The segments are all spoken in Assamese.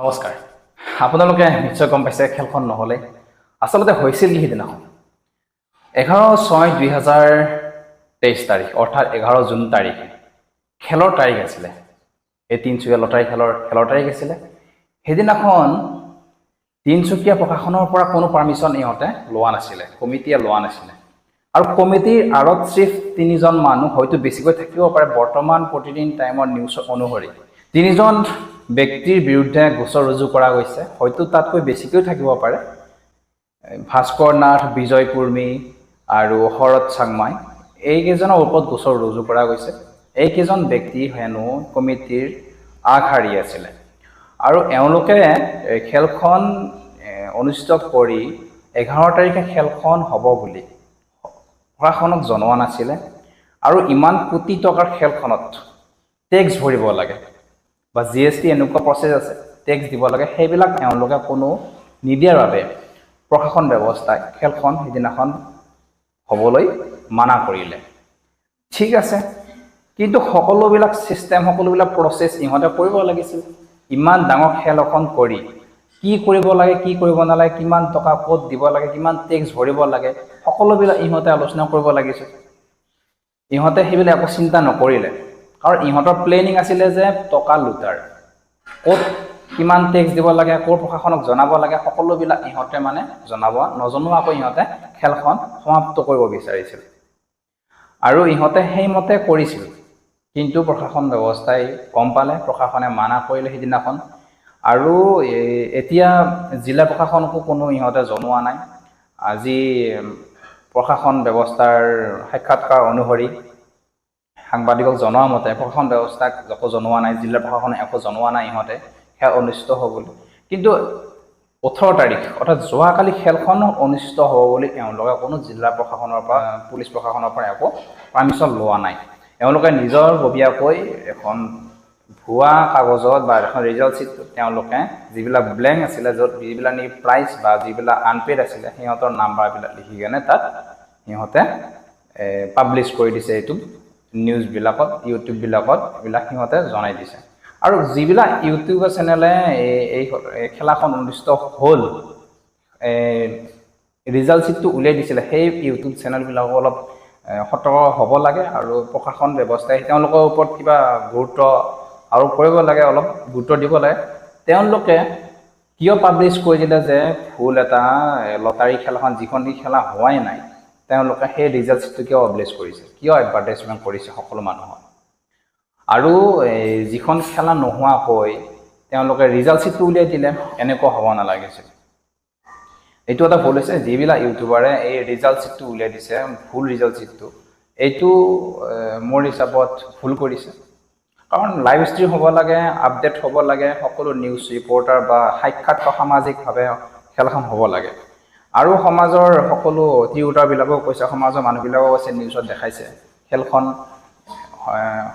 নমস্কাৰ আপোনালোকে নিশ্চয় গম পাইছে খেলখন নহলে আসলতে হৈছিল কি দিনাখন 11/6/2023 তাৰিখ অৰ্থাৎ 11 জুন তাৰিখে খেলৰ তাৰিখ আছিল এই তিনচুকীয়া লটাৰী খেলৰ তাৰিখ আছিল সেইদিনাখন তিনচুকীয়া প্ৰশাসনৰ পৰা কোনো পাৰমিশন ইহঁতে লোৱা নাছিল কমিটিয়ে লোৱা নাছিল আৰু কমিটিৰ আৰত চিফ তিনিজন মানুহ হয়তো বেছিকৈ থাকিব পাৰে বৰ্তমান প্ৰতিদিন টাইমৰ নিউজ অনুসৰি তিনিজন ব্যক্তিৰ বিৰুদ্ধে গোচৰ ৰুজু কৰা গৈছে হয়তো তাতকৈ বেছিকৈ থাকিব পাৰে ভাস্কৰ নাথ বিজয় কুৰ্মী আৰু শৰৎ চাংমাই এই কেইজনৰ ওপৰত গোচৰ ৰুজু কৰা গৈছে এই কেইজন ব্যক্তি হেনো কমিটিৰ আগশাৰী আছিল আৰু এওঁলোকে খেলখন অনুষ্ঠিত কৰি 11 তাৰিখে খেলখন হ'ব বুলি প্ৰশাসনক জনোৱা নাছিল আৰু ইমান কোটি টকাৰ খেলখনত টেক্স ভৰিব লাগে বা জিএসটি এনেকুৱা প্ৰসেস আছে টেক্স দিব লাগে সেইবিলাক এওঁলোকে কোনো নিদিয়াৰ বাবে প্ৰশাসন ব্যৱস্থাই খেলখন হিদিনাখন হ'বলৈ মানা কৰিলে ঠিক আছে কিন্তু সকলোবিলাক সিস্টেম সকলোবিলাক প্ৰসেস ইহঁতে কৰিব লাগিছিল ইমান ডাঙৰ খেল এখন কৰি কি কৰিব লাগে কি কৰিব নালাগে কিমান টকা ক'ত দিব লাগে কিমান টেক্স ভৰিব লাগে সকলোবিলাক ইহঁতে আলোচনা কৰিব লাগিছিল ইহঁতে হেবিলা একো চিন্তা নকৰিলে কাৰণ ইহঁতৰ প্লেনিং আছিল যে টকা লুটাৰ ক'ত কিমান টেক্স দিব লাগে ক'ৰ প্ৰশাসনক জনাব লাগে সকলোবিলাক ইহঁতে মানে জনাব নজনোৱাকৈ ইহঁতে খেলখন সমাপ্ত কৰিব বিচাৰিছিল আৰু ইহঁতে সেইমতে কৰিছিল কিন্তু প্ৰশাসন ব্যৱস্থাই কম পালে প্ৰশাসনে মানা কৰিলে হিদিনাখন আৰু এতিয়া জিলা প্ৰশাসনকো কোনো ইহঁতে জনোৱা নাই আজি প্ৰশাসন ব্যৱস্থাৰ সাক্ষাৎকাৰ অনুসৰি সাংবাদিকক জনোৱা মতে প্ৰশাসন ব্যৱস্থাক একো জনোৱা নাই জিলা প্ৰশাসনে একো জনোৱা নাই ইহঁতে খেল অনুষ্ঠিত হ'ব বুলি কিন্তু 18 তাৰিখ অৰ্থাৎ যোৱাকালি খেলখন অনুষ্ঠিত হ'ব বুলি এওঁলোকে কোনো জিলা প্ৰশাসনৰ পৰা পুলিচ প্ৰশাসনৰ পৰা একো পাৰমিশন লোৱা নাই এওঁলোকে নিজৰ ববিয়াকৈ এখন ভুৱা কাগজত বা এখন ৰিজাল্ট চিট তেওঁলোকে যিবিলাক ব্লেংক আছিল য'ত যিবিলাক নি প্ৰাইজ বা যিবিলাক আনপেড আছিল সিহঁতৰ নাম্বাৰবিলাক লিখি কেনে তাত সিহঁতে পাব্লিছ কৰি দিছে এইটো নিউজ বিলাকত ইউটিউব বিলাকত এইবিলাক সিহঁতে জনাই দিছে আৰু যিবিলাক ইউটিউবৰ চেনেলে এই খেলাখন অনুষ্ঠিত হ'ল ৰিজাল্ট চিটটো উলিয়াই দিছিল সেই ইউটিউব চেনেলবিলাক অলপ সতৰ্ক হ'ব লাগে আৰু প্ৰশাসন ব্যৱস্থাই তেওঁলোকৰ ওপৰত কিবা গুৰুত্ব আৰোপ কৰিব লাগে অলপ গুৰুত্ব দিব লাগে তেওঁলোকে কিয় পাব্লিছ কৰি দিলে যে ফুল এটা লটাৰী খেলাখন যিখন খেলা হোৱাই নাই তেওঁলোকে সেই ৰিজাল্ট চিটটো কিয় পাব্লিছ কৰিছে কিয় এডভাৰটাইজমেণ্ট কৰিছে সকলো মানুহক আৰু যিখন খেলা নোহোৱাকৈ তেওঁলোকে ৰিজাল্ট চিটটো উলিয়াই দিলে এনেকুৱা হ'ব নালাগিছিল এইটো এটা ভুল হৈছে যিবিলাক ইউটিউবাৰে এই ৰিজাল্ট চিটটো উলিয়াই দিছে ভুল ৰিজাল্ট চিটটো এইটো মোৰ হিচাপত ভুল কৰিছে কাৰণ লাইভ ষ্ট্ৰীম হ'ব লাগে আপডেট হ'ব লাগে সকলো নিউজ ৰিপৰ্টাৰ বা সাক্ষাৎকাৰ সামাজিকভাৱে খেলখন হ'ব লাগে আৰু সমাজৰ সকলো টিউটাৰবিলাকেও কৈছে সমাজৰ মানুহবিলাকেও কৈছে নিউজত দেখাইছে খেলখন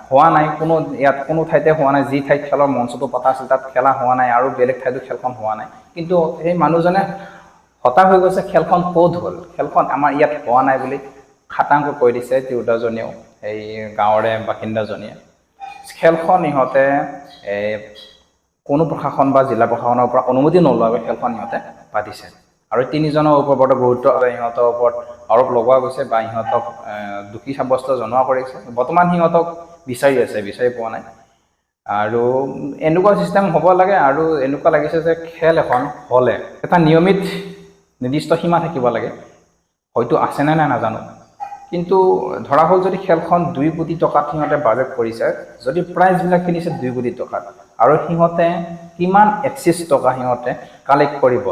হোৱা নাই কোনো ইয়াত কোনো ঠাইতে হোৱা নাই যি ঠাইত খেলৰ মঞ্চটো পতা আছিল তাত খেলা হোৱা নাই আৰু বেলেগ ঠাইতো খেলখন হোৱা নাই কিন্তু সেই মানুহজনে হতাশ হৈ গৈছে খেলখন ক'ত হ'ল খেলখন আমাৰ ইয়াত হোৱা নাই বুলি খাটাংকৈ কৈ দিছে টিউটাৰজনেও এই গাঁৱৰে বাসিন্দাজনীয়ে খেলখন ইহঁতে কোনো প্ৰশাসন বা জিলা প্ৰশাসনৰ পৰা অনুমতি নলোৱাকৈ খেলখন ইহঁতে পাতিছে আৰু তিনিজনৰ ওপৰত গুৰুত্ব ইহঁতৰ ওপৰত আৰোপ লগোৱা গৈছে বা ইহঁতক দুখী সাব্যস্ত জনোৱা কৰিছে বৰ্তমান সিহঁতক বিচাৰি পোৱা নাই আৰু এনেকুৱা চিষ্টেম হ'ব লাগে আৰু এনেকুৱা লাগিছে যে খেল এখন হ'লে এটা নিয়মিত নিৰ্দিষ্ট সীমা থাকিব লাগে হয়তো আছে নে নাই নাজানো কিন্তু ধৰা হ'ল যদি খেলখন 2 কোটি টকাত সিহঁতে বাজেট কৰিছে যদি প্ৰাইজবিলাক কিনিছে 2 কোটি টকাত আৰু সিহঁতে কিমান এক্সিছ টকা সিহঁতে কালেক্ট কৰিব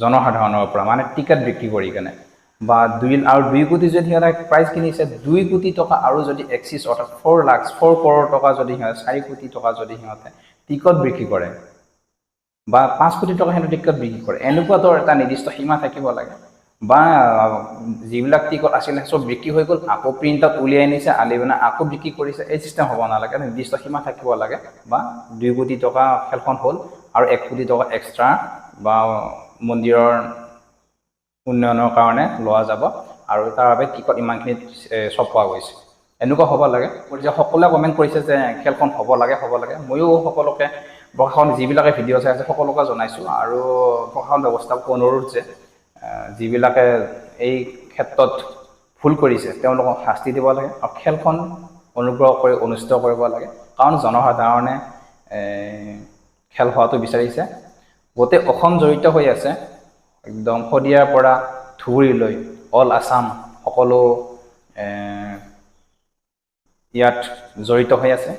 জনসাধাৰণৰ পৰা মানে টিকেট বিক্ৰী কৰি কেনে বা 2 কোটি যদি সিহঁতে প্ৰাইজ কিনিছে 2 কোটি টকা আৰু যদি এক্সিছ অৰ্থাৎ 4 কৰোৰ টকা যদি সিহঁতে 4 কোটি টকা যদি সিহঁতে টিকট বিক্ৰী কৰে বা 5 কোটি টকা সিহঁতে টিকট বিক্ৰী কৰে এনেকুৱাতো এটা নিৰ্দিষ্ট সীমা থাকিব লাগে বা যিবিলাক টিকট আছিল সব বিক্ৰী হৈ গ'ল আকৌ প্ৰিণ্টত উলিয়াই আনিছে আলিবনা আকৌ বিক্ৰী কৰিছে এই চিষ্টেম হ'ব নালাগে নিৰ্দিষ্ট সীমা থাকিব লাগে বা 2 কোটি টকা খেলখন হ'ল আৰু 1 কোটি টকা এক্সট্ৰা বা মন্দিৰৰ উন্নয়নৰ কাৰণে লোৱা যাব আৰু তাৰ বাবে টিকট ইমানখিনি সব পোৱা গৈছে এনেকুৱা হ'ব লাগে সকলোৱে কমেণ্ট কৰিছে যে খেলখন হ'ব লাগে ময়ো সকলোকে প্ৰশাসন যিবিলাকে ভিডিঅ' চাই আছে সকলোকে জনাইছোঁ আৰু প্ৰশাসন ব্যৱস্থাপক অনুৰোধ যে যিবিলাকে এই ক্ষেত্ৰত ভুল কৰিছে তেওঁলোকক শাস্তি দিব লাগে আৰু খেলখন অনুগ্ৰহ কৰি অনুষ্ঠিত কৰিব লাগে কাৰণ জনসাধাৰণে খেল হোৱাটো বিচাৰিছে গোটেই অসম জড়িত হৈ আছে একদম শদিয়াৰ পৰা ধুবুৰীলৈ অল আছাম সকলো ইয়াত জড়িত হৈ আছে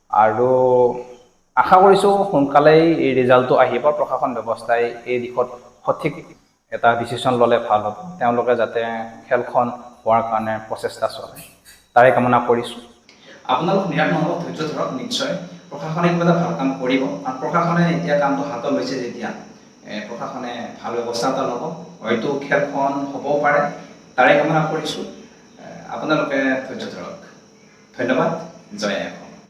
আৰু আশা কৰিছোঁ সোনকালেই এই ৰিজাল্টটো আহিব প্ৰশাসন ব্যৱস্থাই এই দিশত সঠিক এটা ডিচিশ্যন ল'লে ভাল হ'ব তেওঁলোকে যাতে খেলখন হোৱাৰ কাৰণে প্ৰচেষ্টা চলায় তাৰে কামনা কৰিছোঁ আপোনালোক নিৰাময় ধৈৰ্য ধৰক নিশ্চয় প্ৰশাসনে কিবা এটা ভাল কাম কৰিব আৰু প্ৰশাসনে এতিয়া কামটো হাতত লৈছে যেতিয়া প্ৰশাসনে ভাল ব্যৱস্থা এটা ল'ব হয়তো খেলখন হ'বও পাৰে তাৰে কামনা কৰিছোঁ আপোনালোকে ধৈৰ্য ধৰক ধন্যবাদ জয়